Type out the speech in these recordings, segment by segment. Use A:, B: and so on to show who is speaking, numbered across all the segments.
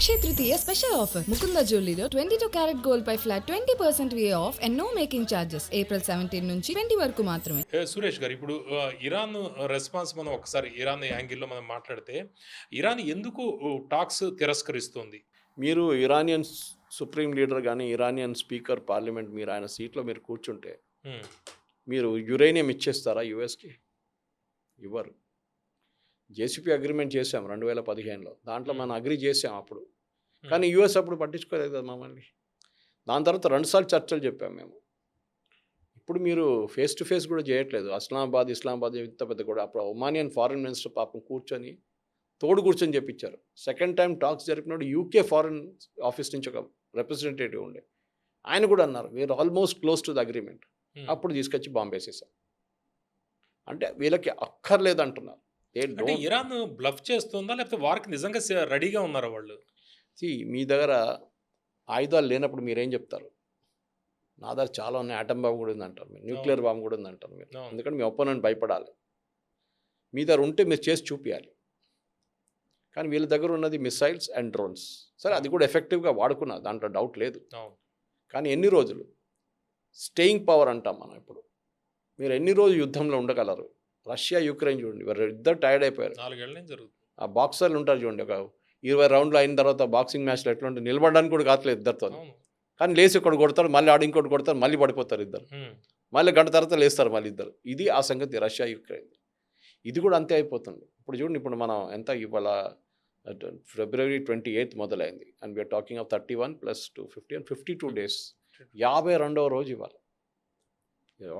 A: అక్షయ Tritiya special offer Mukunda జ్యువెలరీలో 22 carat gold పై flat 20% వే off and no making charges. April 17 నుంచి 20 వరకు మాత్రమే.
B: సురేష్ గారు ఇప్పుడు ఇరాన్ రెస్పాన్స్ మనం ఒకసారి ఇరాన్ యాంగిల్లో మనం మాట్లాడితే ఇరాన్ ఎందుకు టాక్స్ తిరస్కరిస్తుంది?
C: మీరు ఇరానియన్ సుప్రీం లీడర్ కానీ ఇరానియన్ స్పీకర్ పార్లమెంట్ మీరు ఆయన సీట్లో మీరు కూర్చుంటే
B: హ్మ్.
C: మీరు యురేనియం ఇచ్చేస్తారా యుఎస్కి? ఇవ్వరు. జేసీపీ అగ్రిమెంట్ చేసాం 2015లో, దాంట్లో మనం అగ్రి చేసాం అప్పుడు. కానీ యుఎస్ అప్పుడు పట్టించుకోలేదు కదా మమ్మల్ని. దాని తర్వాత 2 సార్లు చర్చలు చెప్పాం మేము. ఇప్పుడు మీరు ఫేస్ టు ఫేస్ కూడా చేయట్లేదు. ఇస్లామాబాద్ ఇంత పెద్ద కూడా అప్పుడు ఒమానియన్ ఫారిన్ మినిస్టర్ పాపం కూర్చొని కూర్చొని చెప్పించారు. సెకండ్ టైం టాక్స్ జరిపినప్పుడు యూకే ఫారిన్ ఆఫీస్ నుంచి ఒక రిప్రజెంటేటివ్ ఉండే, ఆయన కూడా అన్నారు we are almost close to the agreement. అప్పుడు తీసుకొచ్చి బాంబేసేసాం. అంటే వీళ్ళకి అక్కర్లేదు అంటున్నారు.
B: అంటే ఇరాన్ బ్లఫ్ చేస్తుందా లేకపోతే వారికి నిజంగా రెడీగా ఉన్నారా వాళ్ళు?
C: మీ దగ్గర ఆయుధాలు లేనప్పుడు మీరేం చెప్తారు? నా దగ్గర చాలా ఉన్నాయి, ఆటం బాంబు కూడా ఉంది అంటారు మీరు, న్యూక్లియర్ బాంబు కూడా ఉంది అంటారు మీరు. ఎందుకంటే మీ ఒపోనెంట్ భయపడాలి. మీ దగ్గర ఉంటే మీరు చేసి చూపించాలి. కానీ వీళ్ళ దగ్గర ఉన్నది మిసైల్స్ అండ్ డ్రోన్స్. సరే, అది కూడా ఎఫెక్టివ్గా వాడుకున్నారు, దాంట్లో డౌట్ లేదు. కానీ ఎన్ని రోజులు స్టేయింగ్ పవర్ అంటాం మనం. ఇప్పుడు మీరు ఎన్ని రోజులు యుద్ధంలో ఉండగలరు? రష్యా యుక్రెయిన్ చూడండి, ఇద్దరు టైర్డ్ అయిపోయారు.
B: 4 ఏళ్ళ నుంచి జరుగుతుంది.
C: ఆ బాక్సర్లు ఉంటారు చూడండి, ఒక 20 రౌండ్లు అయిన తర్వాత బాక్సింగ్ మ్యాచ్లో ఎట్లా ఉంటుంది, నిలబడడానికి కూడా కావట్లేదు ఇద్దరితో. కానీ లేచి ఒకటి కొడతారు, మళ్ళీ ఆడి ఇంకోటి కొడతారు, మళ్ళీ పడిపోతారు ఇద్దరు, మళ్ళీ గంట తర్వాత లేస్తారు మళ్ళీ ఇద్దరు. ఇది ఆ సంగతి రష్యా యుక్రెయిన్. ఇది కూడా అంతే అయిపోతుంది. ఇప్పుడు చూడండి, ఇప్పుడు మనం ఎంత ఇవాళ February 28 మొదలైంది and we are talking of 31 + 2 52 days. 52వ రోజు ఇవాళ.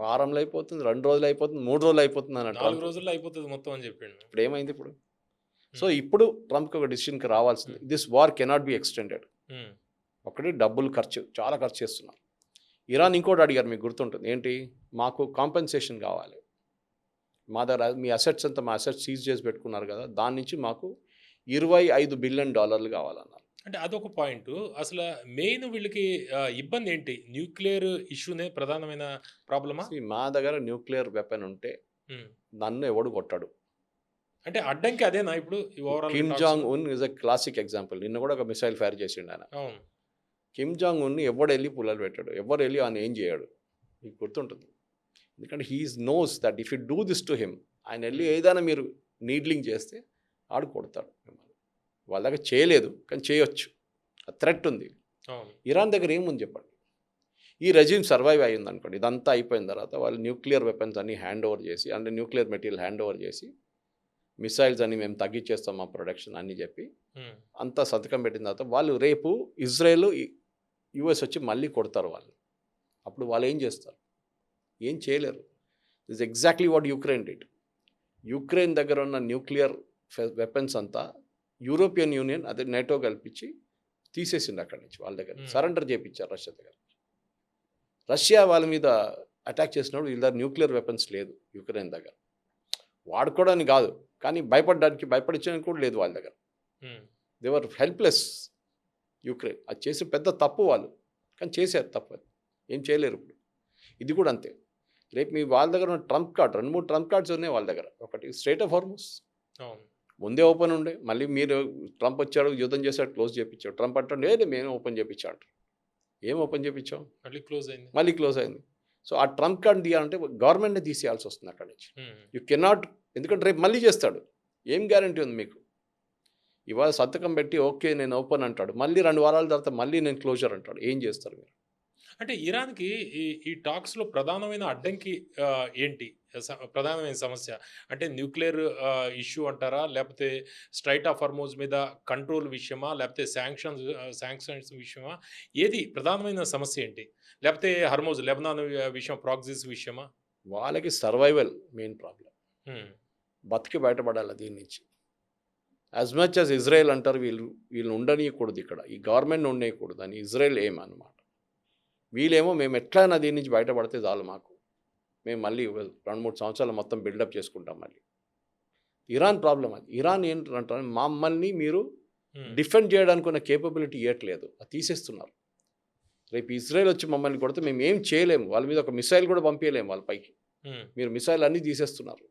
C: వారంలో అయిపోతుంది, 2 రోజులు అయిపోతుంది, 3 రోజులు అయిపోతుంది అన్నట్టు.
B: 4 రోజుల్లో అయిపోతుంది మొత్తం అని చెప్పిండు.
C: ఇప్పుడు ఏమైంది ఇప్పుడు? సో ఇప్పుడు ట్రంప్కి ఒక డిసిషన్కి రావాల్సింది. This war cannot be extended. ఒకటి డబ్బులు చాలా ఖర్చు చేస్తున్నారు. ఇరాన్ ఇంకోటి అడిగారు, మీకు గుర్తుంటుంది ఏంటి, మాకు కాంపెన్సేషన్ కావాలి. మా దగ్గర మీ అసెట్స్ అంతా, మా అసెట్స్ సీజ్ చేసి పెట్టుకున్నారు కదా, దాని నుంచి మాకు $25 బిలియన్ కావాలన్నారు.
B: అంటే అదొక పాయింట్. అసలు మెయిన్ వీళ్ళకి ఇబ్బంది ఏంటి? న్యూక్లియర్ ఇష్యూనే ప్రధానమైన ప్రాబ్లమా?
C: మా దగ్గర న్యూక్లియర్ వెపన్ ఉంటే నన్ను ఎవడు కొట్టాడు.
B: అంటే అడ్డంకి అదేనా ఇప్పుడు?
C: Kim Jong Un is a classic example. నిన్న కూడా ఒక మిసైల్ ఫైర్ చేసిండు ఆయన. కిమ్ జాంగ్ ఉన్ని ఎవడు వెళ్ళి పుల్లలు పెట్టాడు, ఎవరు వెళ్ళి ఆయన ఏం చేయడు, మీకు గుర్తుంటుంది. ఎందుకంటే he is knows that if you do this to him, ఆయన వెళ్ళి ఏదైనా మీరు నీడ్లింగ్ చేస్తే ఆడు కొడతాడు మిమ్మల్ని. వాళ్ళ దగ్గర చేయలేదు కానీ చేయొచ్చు, ఆ థ్రెట్ ఉంది. ఇరాన్ దగ్గర ఏముంది చెప్పండి? ఈ రెజ్యూమ్ సర్వైవ్ అయ్యింది అనుకోండి, ఇదంతా అయిపోయిన తర్వాత వాళ్ళు న్యూక్లియర్ వెపన్స్ అన్ని హ్యాండ్ ఓవర్ చేసి, అంటే న్యూక్లియర్ మెటీరియల్ హ్యాండ్ ఓవర్ చేసి, మిసైల్స్ అని మేము తగ్గించేస్తాం మా ప్రొడక్షన్ అని చెప్పి అంతా సంతకం పెట్టిన తర్వాత వాళ్ళు రేపు ఇజ్రాయెల్ యుఎస్ వచ్చి మళ్ళీ కొడతారు వాళ్ళు. అప్పుడు వాళ్ళు ఏం చేస్తారు? ఏం చేయలేరు. This exactly what Ukraine did. Ukraine దగ్గర ఉన్న న్యూక్లియర్ వెపన్స్ అంతా యూరోపియన్ యూనియన్, అదే నేటో కల్పించి తీసేసింది అక్కడి నుంచి. వాళ్ళ దగ్గర సరెండర్ చేయించారు రష్యా దగ్గర. రష్యా వాళ్ళ మీద అటాక్ చేసినప్పుడు వీళ్ళ దగ్గర న్యూక్లియర్ వెపన్స్ లేదు యుక్రెయిన్ దగ్గర. వాడుకోవడానికి కాదు కానీ భయపడించడానికి కూడా లేదు వాళ్ళ దగ్గర. దేవర్ హెల్ప్లెస్ యుక్రెయిన్. అది చేసి పెద్ద తప్పు వాళ్ళు, కానీ చేశారు తప్పు, అది ఏం చేయలేరు. ఇప్పుడు ఇది కూడా అంతే. రేపు మీ వాళ్ళ దగ్గర ఉన్న ట్రంప్ కార్డ్, 2-3 ట్రంప్ కార్డ్స్ ఉన్నాయి వాళ్ళ దగ్గర. ఒకటి స్ట్రైట్ ఆఫ్ హార్మస్ ముందే ఓపెన్ ఉండే, మళ్ళీ మీరు ట్రంప్ వచ్చాడు యుద్ధం చేశాడు క్లోజ్ చేయించాడు. ట్రంప్ అంటాడు లేదు మేము ఓపెన్ చేయించాడు. ఏం ఓపెన్ చేయించాం? మళ్ళీ క్లోజ్ అయింది. సో ఆ ట్రంప్ కార్డ్ తీయాలంటే గవర్నమెంట్ని తీసేయాల్సి వస్తుంది అక్కడి నుంచి. యూ కెనాట్, ఎందుకంటే రేపు మళ్ళీ చేస్తాడు. ఏం గ్యారంటీ ఉంది మీకు? ఇవాళ సంతకం పెట్టి ఓకే నేను ఓపెన్ అంటాడు, మళ్ళీ 2 వారాల తర్వాత మళ్ళీ నేను క్లోజర్ అంటాడు. ఏం చేస్తారు మీరు?
B: అంటే ఇరాన్కి ఈ టాక్స్లో ప్రధానమైన అడ్డంకి ఏంటి? ప్రధానమైన సమస్య అంటే న్యూక్లియర్ ఇష్యూ అంటారా, లేకపోతే స్ట్రైట్ ఆఫ్ హార్మోజ్ మీద కంట్రోల్ విషయమా, లేకపోతే శాంక్షన్స్ విషయమా? ఏది ప్రధానమైన సమస్య ఏంటి? లేకపోతే హర్మోజ్ లెబనాన్ విషయం, ప్రాక్సిస్ విషయమా?
C: వాళ్ళకి సర్వైవల్ మెయిన్ ప్రాబ్లం. బతికి బయటపడాలి దీని నుంచి. యాజ్ మచ్ యాజ్ ఇజ్రాయెల్ అంటారు వీళ్ళు ఉండనీయకూడదు ఇక్కడ, ఈ గవర్నమెంట్ ఉండనీయకూడదు అని ఇజ్రాయెల్ ఏం అన్నమాట. వీళ్ళేమో మేము ఎట్లయినా దీని నుంచి బయటపడితే చాలు మాకు, మేము మళ్ళీ 2-3 సంవత్సరాలు మొత్తం బిల్డప్ చేసుకుంటాం మళ్ళీ. ఇరాన్ ప్రాబ్లం అది. ఇరాన్ ఏంటంటే మమ్మల్ని మీరు డిఫెండ్ చేయడానికి ఉన్న కేపబిలిటీ ఇవ్వట్లేదు, అది తీసేస్తున్నారు. రేపు ఇజ్రాయెల్ వచ్చి మమ్మల్ని కొడితే మేము ఏం చేయలేము, వాళ్ళ మీద ఒక మిసైల్ కూడా పంపించలేము వాళ్ళ పైకి. మీరు మిసైల్ అన్నీ తీసేస్తున్నారు.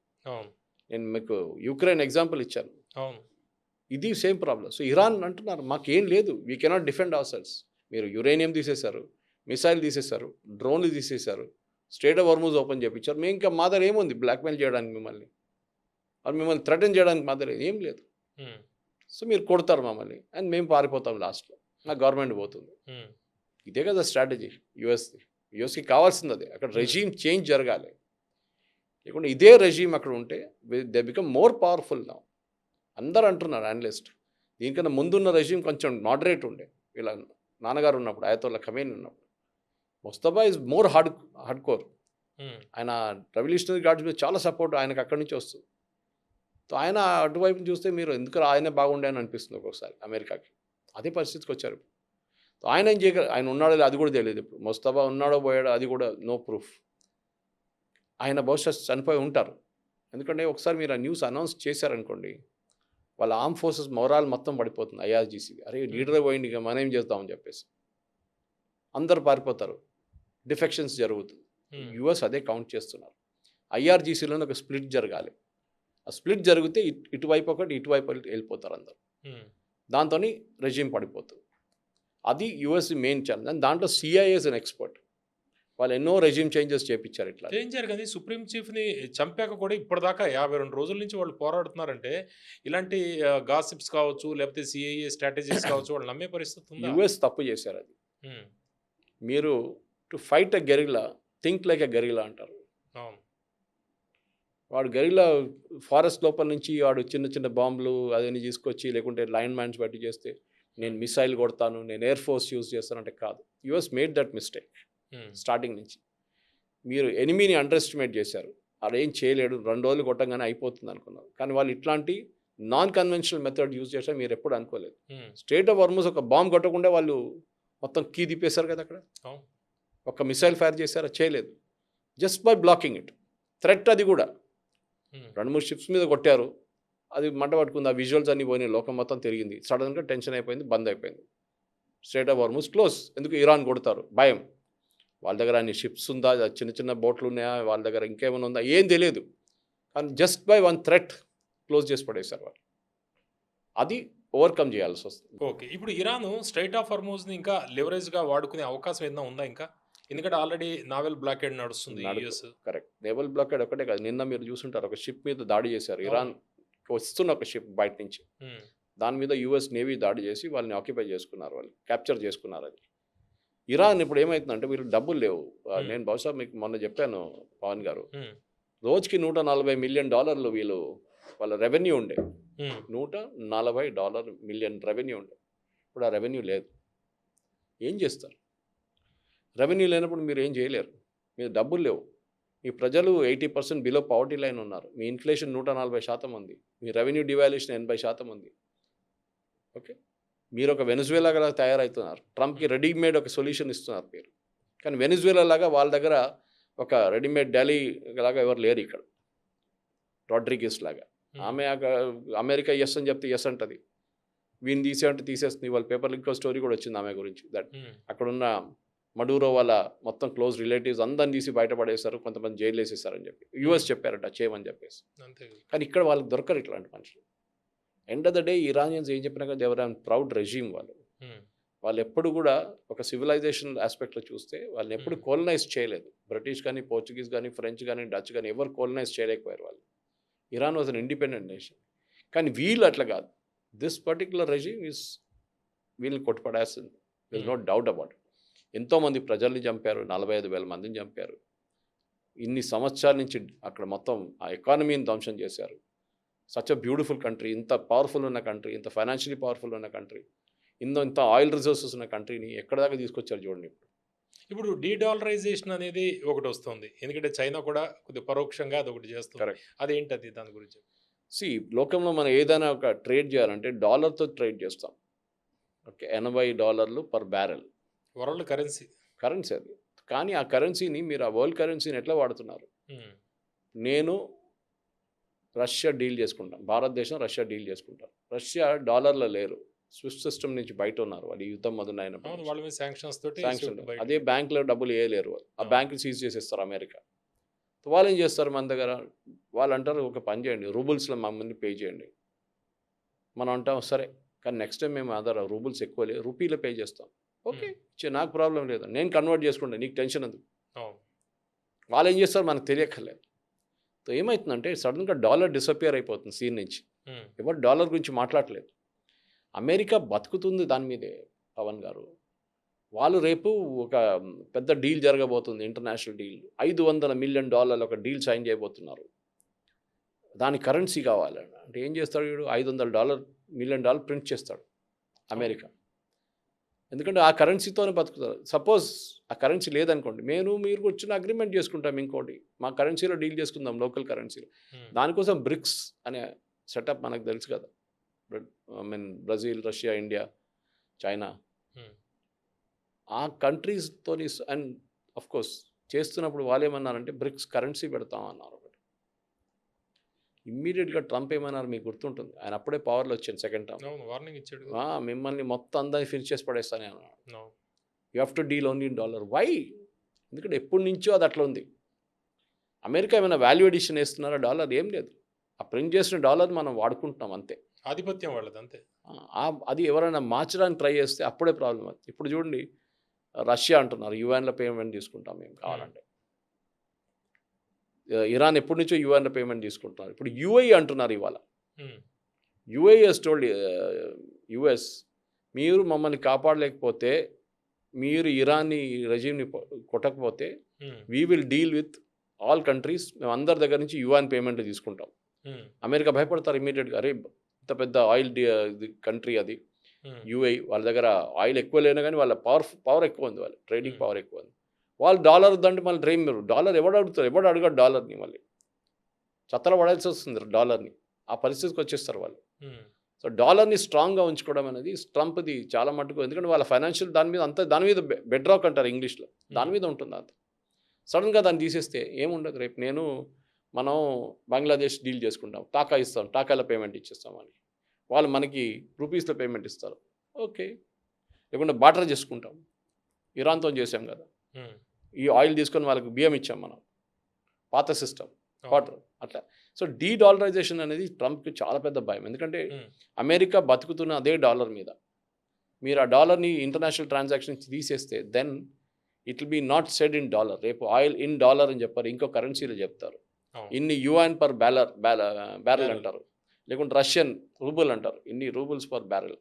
C: నేను మీకు యుక్రెయిన్ ఎగ్జాంపుల్ ఇచ్చాను. ఇది సేమ్ ప్రాబ్లం. సో ఇరాన్ అంటున్నారు మాకేం లేదు, we cannot defend our selves. మీరు యురేనియం తీసేశారు, మిసైల్ తీసేశారు, డ్రోన్లు తీసేశారు, స్ట్రేట్ ఆఫ్ హార్మూజ్ ఓపెన్ చేయించారు. మేము ఇంకా మా దగ్గర ఏముంది బ్లాక్మెయిల్ చేయడానికి మిమ్మల్ని, అది మిమ్మల్ని థ్రెటన్ చేయడానికి మా దగ్గర ఏం లేదు. సో మీరు కొడతారు మమ్మల్ని అండ్ మేము పారిపోతాం, లాస్ట్లో నా గవర్నమెంట్ పోతుంది. ఇదే కదా స్ట్రాటజీ యుఎస్కి కావాల్సింది అదే. అక్కడ రెజీమ్ చేంజ్ జరగాలి, లేకుంటే ఇదే రెజీమ్ అక్కడ ఉంటే they become more powerful now. అందరు అంటున్నారు అనలిస్ట్, దీనికన్నా ముందున్న రెజీమ్ కొంచెం మోడరేట్ ఉండే, ఇలా నాన్నగారు ఉన్నప్పుడు, అయతోల్లా ఖమేనీ ఉన్నప్పుడు. Mustafa is more hard core. ఆయన రెవల్యూషనరీ గార్డ్స్ మీద చాలా సపోర్ట్ ఆయనకు అక్కడి నుంచి వస్తుంది. సో ఆయన అటువైపు చూస్తే మీరు ఎందుకు ఆయనే బాగుండే అని అనిపిస్తుంది ఒక్కొక్కసారి అమెరికాకి. అదే పరిస్థితికి వచ్చారు. సో ఆయన ఏం చేయగలరు, ఆయన ఉన్నాడో అది కూడా తెలియదు. ఇప్పుడు ముస్తఫా ఉన్నాడో పోయాడో అది కూడా నో ప్రూఫ్. ఆయన బహుశా చనిపోయి ఉంటారు. ఎందుకంటే ఒకసారి మీరు ఆ న్యూస్ అనౌన్స్ చేశారనుకోండి, వాళ్ళ ఆర్మ్ ఫోర్సెస్ మొరాల్ మొత్తం పడిపోతుంది. ఐఆర్జీసీ అరే లీడర్ పోయింది, ఇక మనం ఏం చేద్దామని చెప్పేసి అందరు పారిపోతారు, డిఫెక్షన్స్ జరుగుతుంది. యుఎస్ అదే కౌంట్ చేస్తున్నారు. ఐఆర్జీసీలోనే ఒక స్ప్లిట్ జరగాలి. ఆ స్ప్లిట్ జరిగితే ఇటువైపు ఒకటి ఇటువైపు వెళ్ళిపోతారు అందరు, దాంతో రెజ్యూమ్ పడిపోతుంది. అది యుఎస్ మెయిన్ ఛాలెంజ్. అండ్ దాంట్లో సిఐఏ ఇస్ అన్ ఎక్స్పర్ట్. వాళ్ళు ఎన్నో రెజ్యూమ్ చేంజెస్ చేయించారు. ఇట్లా
B: చేయించారు కానీ సుప్రీం చీఫ్ని చంపాక కూడా ఇప్పటిదాకా 52 రోజుల నుంచి వాళ్ళు పోరాడుతున్నారంటే ఇలాంటి గాసిప్స్ కావచ్చు, లేకపోతే సిఐఏ స్ట్రాటజీస్ కావచ్చు, వాళ్ళు నమ్మే పరిస్థితి ఉంది.
C: యుఎస్ తప్పు చేశారు. అది మీరు to fight a guerrilla think like a guerrilla అంటారు. వాడు గెరిల్లా ఫారెస్ట్ లోపల నుంచి వాడు చిన్న చిన్న బాంబులు అదని తీసుకొచ్చి, లేకుంటే లైన్ మ్యాన్స్ బట్టి చేస్తే నేను మిసైల్ కొడతాను, నేను ఎయిర్ ఫోర్స్ యూజ్ చేస్తానంటే కాదు. US made that mistake starting నుంచి. మీరు ఎనిమీని అండర్ ఎస్టిమేట్ చేశారు, అదేం చేయలేడు, 2 రోజులు కొట్టంగానే అయిపోతుంది అనుకున్నారు. కానీ వాళ్ళు ఇట్లాంటి నాన్ కన్వెన్షనల్ మెథడ్ యూజ్ చేశారు, మీరు ఎప్పుడు అనుకోలేదు. స్ట్రేట్ ఆఫ్ హార్మూజ్ ఒక బాంబ్ కొట్టకుండా వాళ్ళు మొత్తం కీ తిప్పేశారు కదా అక్కడ. ఒక మిసైల్ ఫైర్ చేశారా? చేయలేదు. Just by blocking it. Threat అది కూడా 2-3 షిప్స్ మీద కొట్టారు, అది మంట పట్టుకుంది, ఆ విజువల్స్ అన్నీ పోయినాయి, లోకం మొత్తం తిరిగింది. సడన్గా టెన్షన్ అయిపోయింది, బంద్ అయిపోయింది. Straight of Hormuz close. ఎందుకు? ఇరాన్ కొడతారు, భయం. వాళ్ళ దగ్గర అన్ని షిప్స్ ఉందా, చిన్న చిన్న బోట్లు ఉన్నాయా, వాళ్ళ దగ్గర ఇంకేమైనా ఉందా, ఏం తెలియదు. కానీ just by one threat close చేసి పడేశారు వాళ్ళు. అది ఓవర్కమ్ చేయాల్సి వస్తుంది.
B: ఓకే, ఇప్పుడు ఇరాన్ స్ట్రైట్ ఆఫ్ హార్మూజ్ని ఇంకా లివరేజ్గా వాడుకునే అవకాశం ఏదైనా ఉందా ఇంకా? ఎందుకంటే ఆల్రెడీ నావెల్ బ్లాకేడ్ నడుస్తుంది.
C: కరెక్ట్, నేవల్ బ్లాకేడ్ ఒకటే కాదు. నిన్న మీరు చూసుంటారు, ఒక షిప్ మీద దాడి చేశారు. ఇరాన్ వస్తున్న ఒక షిప్ బయట నుంచి, దాని మీద యుఎస్ నేవీ దాడి చేసి వాళ్ళని ఆక్యుపై చేసుకున్నారు, వాళ్ళు క్యాప్చర్ చేసుకున్నారు. అది ఇరాన్ ఇప్పుడు ఏమవుతుందంటే, వీళ్ళు డబ్బులు లేవు. నేను బహుశా మీకు మొన్న చెప్పాను పవన్ గారు, రోజుకి $140 మిలియన్ వీళ్ళు వాళ్ళ రెవెన్యూ ఉండే. $140 మిలియన్ రెవెన్యూ ఉండే. ఇప్పుడు ఆ రెవెన్యూ లేదు. ఏం చేస్తారు? రెవెన్యూ లేనప్పుడు మీరు ఏం చేయలేరు. మీరు డబ్బులు లేవు, మీ ప్రజలు 80% బిలో పవర్టీ లైన్ ఉన్నారు, మీ ఇన్ఫ్లేషన్ 140% ఉంది, మీ రెవెన్యూ డివాల్యూషన్ 80% ఉంది. ఓకే, మీరు ఒక వెనిజువేలా లాగా తయారవుతున్నారు. ట్రంప్కి రెడీమేడ్ ఒక సొల్యూషన్ ఇస్తున్నారు మీరు. కానీ వెనిజువేలా లాగా వాళ్ళ దగ్గర ఒక రెడీమేడ్ ఢిల్లీ లాగా ఎవరు లేరు ఇక్కడ. రాడ్రిగెస్ లాగా ఆమె అమెరికా ఎస్ అని చెప్తే ఎస్ అంటది, వీని తీసేయంటే తీసేస్తుంది. వాళ్ళ పేపర్లో ఇంకో స్టోరీ కూడా వచ్చింది ఆమె గురించి. దట్ అక్కడున్న మడూరో వాళ్ళ మొత్తం క్లోజ్ రిలేటివ్స్ అందరిని తీసి బయటపడేశారు, కొంతమంది జైలు వేసేసారని చెప్పి యుఎస్ చెప్పారట చేయమని చెప్పేసి. కానీ ఇక్కడ వాళ్ళకి దొరకరు ఇట్లాంటి మనుషులు. End of the day Iranians ఏం చెప్పినా కదా, ఎవరైనా ప్రౌడ్ రెజీమ్ వాళ్ళు ఎప్పుడు కూడా ఒక సివిలైజేషన్ ఆస్పెక్ట్లో చూస్తే వాళ్ళని ఎప్పుడు కోలనైజ్ చేయలేదు. బ్రిటిష్ కానీ, పోర్చుగీస్ కానీ, ఫ్రెంచ్ కానీ, డచ్ కానీ ఎవరు కోలనైజ్ చేయలేకపోయారు వాళ్ళు. Iran was an independent nation. కానీ వీళ్ళు అట్లా కాదు. దిస్ పర్టికులర్ రెజీమ్ ఈజ్ వీళ్ళని కొట్టుపడేస్తుంది, దిస్ నో డౌట్ అబౌట్. ఎంతోమంది ప్రజల్ని చంపారు, 45,000 మందిని చంపారు. ఇన్ని సంవత్సరాల నుంచి అక్కడ మొత్తం ఆ ఎకానమీని ధ్వంసం చేశారు. సచ్ అ బ్యూటిఫుల్ కంట్రీ, ఇంత పవర్ఫుల్ ఉన్న కంట్రీ, ఇంత ఫైనాన్షియలీ పవర్ఫుల్ ఉన్న కంట్రీ, ఇంత ఆయిల్ రిసోర్సెస్ ఉన్న కంట్రీని ఎక్కడ దాకా తీసుకొచ్చారు చూడండి.
B: ఇప్పుడు డీడాలరైజేషన్ అనేది ఒకటి వస్తుంది, ఎందుకంటే చైనా కూడా కొద్దిగా పరోక్షంగా అది ఒకటి చేస్తుంది. అదేంటది, దాని గురించి?
C: లోకంలో మనం ఏదైనా ఒక ట్రేడ్ చేయాలంటే డాలర్తో ట్రేడ్ చేస్తాం. Okay, $80 per barrel
B: world currency
C: అది. కానీ ఆ కరెన్సీని మీరు ఆ వరల్డ్ కరెన్సీని ఎట్లా వాడుతున్నారు? నేను రష్యా డీల్ చేసుకుంటాను, భారతదేశం రష్యా డీల్ చేసుకుంటాను. రష్యా డాలర్లో లేరు, స్విఫ్ట్ సిస్టమ్ నుంచి బయట ఉన్నారు. వాళ్ళు యుద్ధం మొదలైనప్పుడు శాంక్షన్. అదే బ్యాంకులో డబ్బులు వేయలేరు, ఆ బ్యాంకులు సీజ్ చేసేస్తారు అమెరికా. వాళ్ళు ఏం చేస్తారు మన దగ్గర? వాళ్ళు అంటారు ఒక పని చేయండి, రూబుల్స్లో మమ్మల్ని పే చేయండి, మనం అంటాం సరే, కానీ నెక్స్ట్ టైం మేము అదర్ రూబుల్స్ ఎక్కువ లేదు, రూపీలో పే చేస్తాం. ఓకే, నాకు ప్రాబ్లం లేదు, నేను కన్వర్ట్ చేసుకుంటాను, నీకు టెన్షన్ ఎందుకు. వాళ్ళు ఏం చేస్తారు మనకు తెలియక్కర్లేదు. సో ఏమవుతుందంటే సడన్గా డాలర్ డిసపియర్ అయిపోతుంది సీన్ నుంచి. ఎవరు డాలర్ గురించి మాట్లాడలేదు. అమెరికా బతుకుతుంది దాని మీదే పవన్ గారు. వాళ్ళు రేపు ఒక పెద్ద డీల్ జరగబోతుంది, ఇంటర్నేషనల్ డీల్, $500 మిలియన్ ఒక డీల్ సైన్ చేయబోతున్నారు. దాని కరెన్సీ కావాలండి. అంటే ఏం చేస్తాడు వీడు, $500 మిలియన్ ప్రింట్ చేస్తాడు అమెరికా. ఎందుకంటే ఆ కరెన్సీతోనే బతుకుతారు. సపోజ్ ఆ కరెన్సీ లేదనుకోండి, మీరు వచ్చిన అగ్రిమెంట్ చేసుకుంటాం, ఇంకోటి మా కరెన్సీలో డీల్ చేసుకుందాం, లోకల్ కరెన్సీలో. దానికోసం బ్రిక్స్ అనే సెటప్ మనకు తెలుసు కదా, బ్రెజిల్, రష్యా, ఇండియా, చైనా, ఆ కంట్రీస్తో. అండ్ అఫ్ కోర్స్ చేస్తున్నప్పుడు వాళ్ళు ఏమన్నారంటే బ్రిక్స్ కరెన్సీ పెడతామన్నారు. ఇమ్మీడియట్గా ట్రంప్ ఏమన్నారు మీకు గుర్తుంటుంది, ఆయన అప్పుడే పవర్లో వచ్చాను సెకండ్ టర్మ్,
B: వార్నింగ్ ఇచ్చాడు,
C: మిమ్మల్ని మొత్తం అందరినీ ఫినిష్ చేసి పడేస్తానే అన్నాడు. You have to deal only in dollar. Why? ఎందుకంటే ఎప్పటి నుంచో అది అట్లా ఉంది. అమెరికా ఏమైనా వాల్యూ ఎడిషన్ వేస్తున్నారా? డాలర్ ఏం లేదు. ఆ ప్రింట్ చేసిన డాలర్ మనం వాడుకుంటున్నాం అంతే,
B: ఆధిపత్యం వాళ్ళది అంతే.
C: అది ఎవరైనా మార్చడానికి ట్రై చేస్తే అప్పుడే ప్రాబ్లం అది. ఇప్పుడు చూడండి, రష్యా అంటున్నారు యుఎన్లో పేమెంట్ తీసుకుంటాం మేము కావాలంటే. ఇరాన్ ఎప్పటి నుంచో యుఎన్లో పేమెంట్ తీసుకుంటున్నారు. ఇప్పుడు యుఏఈ అంటున్నారు ఇవాళ. యుఏఈ హస్ టోల్డ్ యుఎస్, మీరు మమ్మల్ని కాపాడలేకపోతే, మీరు ఇరాన్ని రెజీమ్ని కొట్టకపోతే we will deal with all countries, మేము అందరి దగ్గర నుంచి యుఎన్ పేమెంట్ తీసుకుంటాం. అమెరికా భయపడతారు ఇమీడియట్గా, అరే ఇంత పెద్ద ఆయిల్ కంట్రీ అది యుఏఈ, వాళ్ళ దగ్గర ఆయిల్ ఎక్కువ లేనా కానీ వాళ్ళ పవర్ ఎక్కువ ఉంది, వాళ్ళ ట్రేడింగ్ పవర్ ఎక్కువ ఉంది. వాళ్ళు డాలర్ వద్దంటే మళ్ళీ డ్రైమ్ మీరు డాలర్ ఎవడు అడుగుతారు, ఎవడు అడగడు డాలర్ని, మళ్ళీ చత్తర పడాల్సి వస్తుంది డాలర్ని. ఆ పరిస్థితికి వచ్చేస్తారు వాళ్ళు. సో డాలర్ని స్ట్రాంగ్గా ఉంచుకోవడం అనేది ట్రంప్ది చాలా మటుకు, ఎందుకంటే వాళ్ళ ఫైనాన్షియల్ దాని మీద బెడ్ రాక్ అంటారు ఇంగ్లీష్లో, దాని మీద ఉంటుంది. అంత సడన్గా దాన్ని తీసేస్తే ఏముండదు. రేపు మనం బంగ్లాదేశ్ డీల్ చేసుకుంటాం, టాకా ఇస్తాం, టాకాలో పేమెంట్ ఇచ్చేస్తామని, వాళ్ళు మనకి రూపీస్లో పేమెంట్ ఇస్తారు. ఓకే, లేకుంటే బార్టర్ చేసుకుంటాం, ఇరాన్తో చేసాం కదా, ఈ ఆయిల్ తీసుకొని వాళ్ళకి బియ్యం ఇచ్చాం మనం, పాత సిస్టమ్ వాటర్ అట్లా. సో డీడాలరైజేషన్ అనేది ట్రంప్కి చాలా పెద్ద భయం. ఎందుకంటే అమెరికా బతుకుతున్న అదే డాలర్ మీద. మీరు ఆ డాలర్ని ఇంటర్నేషనల్ ట్రాన్సాక్షన్స్ తీసేస్తే then it will be not said in dollar. రేపు ఆయిల్ ఇన్ డాలర్ అని చెప్పారు, ఇంకో కరెన్సీలో చెప్తారు. ఇన్ని యుఎన్ పర్ బ్యారెల్ అంటారు, లేకుంటే రష్యన్ రూబుల్ అంటారు, ఇన్ని roubles per barrel.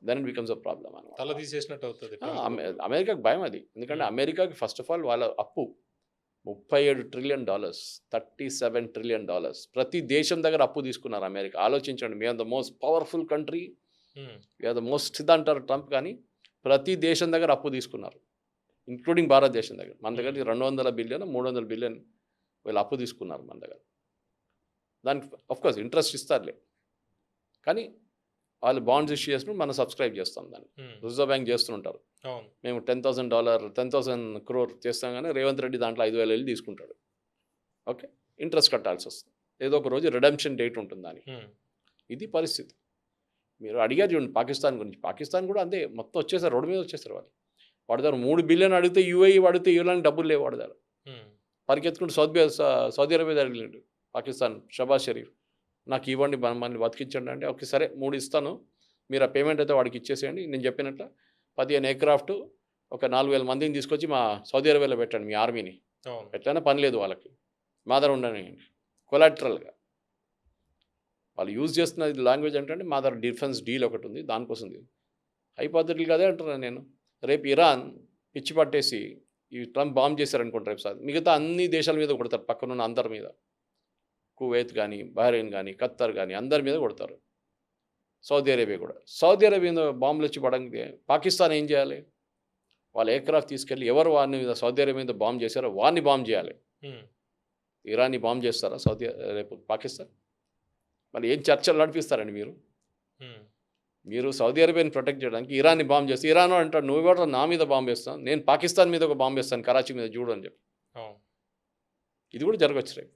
C: Then it becomes a problem అనమాట.
B: తల తీసేసినట్టు అవుతుంది
C: అమెరికాకి భయం అది. ఎందుకంటే అమెరికాకి ఫస్ట్ ఆఫ్ ఆల్ వాళ్ళ అప్పు $37 ట్రిలియన్, $37 ట్రిలియన్. ప్రతి దేశం దగ్గర అప్పు తీసుకున్నారు అమెరికా. ఆలోచించండి, we are the most powerful country, we are the most ఇది అంటారు ట్రంప్, కానీ ప్రతి దేశం దగ్గర అప్పు తీసుకున్నారు, ఇంక్లూడింగ్ భారతదేశం దగ్గర. మన దగ్గర 200 బిలియన్ 300 బిలియన్ వీళ్ళు అప్పు తీసుకున్నారు మన దగ్గర. దానికి అఫ్కోర్స్ ఇంట్రెస్ట్ ఇస్తారులే, కానీ వాళ్ళు బాండ్స్ ఇష్యూ చేసినప్పుడు మనం సబ్స్క్రైబ్ చేస్తాం దాన్ని. రిజర్వ్ బ్యాంక్ చేస్తుంటారు, మేము $10,000 crore చేస్తాం, కానీ రేవంత్ రెడ్డి దాంట్లో 5,000 వెళ్ళి తీసుకుంటాడు. ఓకే, ఇంట్రెస్ట్ కట్టాల్సి వస్తుంది, ఏదో ఒక రోజు రిడెంప్షన్ డేట్ ఉంటుంది దానికి. ఇది పరిస్థితి. మీరు అడిగారు చూడండి పాకిస్తాన్ గురించి, పాకిస్తాన్ కూడా అంతే, మొత్తం వచ్చేసారు, రోడ్డు మీద వచ్చేసారు వాళ్ళు. వాడి దగ్గర $3 బిలియన్ అడిగితే యుఏఈ వాడితే ఇవ్వడానికి డబ్బులు లేవు వాడి దగ్గర. పరిగెత్తుకుంటూ సౌదీ అరేబియా దగ్గర వెళ్ళాడు పాకిస్తాన్, షబాజ్ షరీఫ్, నాకు ఇవ్వండి మనల్ని బతికించండి అంటే, ఓకే సరే 3 ఇస్తాను, మీరు ఆ పేమెంట్ అయితే వాడికి ఇచ్చేసేయండి, నేను చెప్పినట్ల 15 ఎయిర్క్రాఫ్ట్, ఒక 4,000 మందిని తీసుకొచ్చి మా సౌదీ అరేబియాలో పెట్టండి, మీ ఆర్మీని ఎట్లయినా పని లేదు వాళ్ళకి, మా దగ్గర ఉండని కొలాటరల్గా. వాళ్ళు యూజ్ చేస్తున్న లాంగ్వేజ్ ఏంటంటే మా దగ్గర డిఫెన్స్ డీల్ ఒకటి ఉంది, దానికోసం హైపోథెటికల్ కదే అంటున్నాను నేను. రేపు ఇరాన్ పిచ్చి పట్టేసి ఈ ట్రంప్ బాంబ్ చేశారనుకుంటారు రేపు సార్, మిగతా అన్ని దేశాల మీద కొడతారు, పక్కనున్న అందరి మీద, కువైత్ కానీ, బహ్రెయిన్ కానీ, ఖత్తర్ కానీ, అందరి మీద కొడతారు. సౌదీ అరేబియా కూడా. సౌదీ అరేబియా మీద బాంబులు వచ్చి పడండి, పాకిస్తాన్ ఏం చేయాలి? వాళ్ళ ఎయిర్క్రాఫ్ట్ తీసుకెళ్ళి ఎవరు వారిని మీద సౌదీ అరేబియా మీద బాంబ్ చేశారో వారిని బాంబ్ చేయాలి. ఇరాన్ని బాంబ్ చేస్తారా రేపు పాకిస్తాన్? మళ్ళీ ఏం చర్చలు నడిపిస్తారండి మీరు సౌదీ అరేబియాని ప్రొటెక్ట్ చేయడానికి ఇరాన్ని బాంబ్ చేస్తే, ఇరాన్ అంటాడు నువ్వు కూడా నా మీద బాంబ్ వేస్తాను, నేను పాకిస్తాన్ మీద ఒక బాంబ్ వేస్తాను, కరాచీ మీద చూడు అని చెప్పి. ఇది కూడా జరగచ్చు రేపు.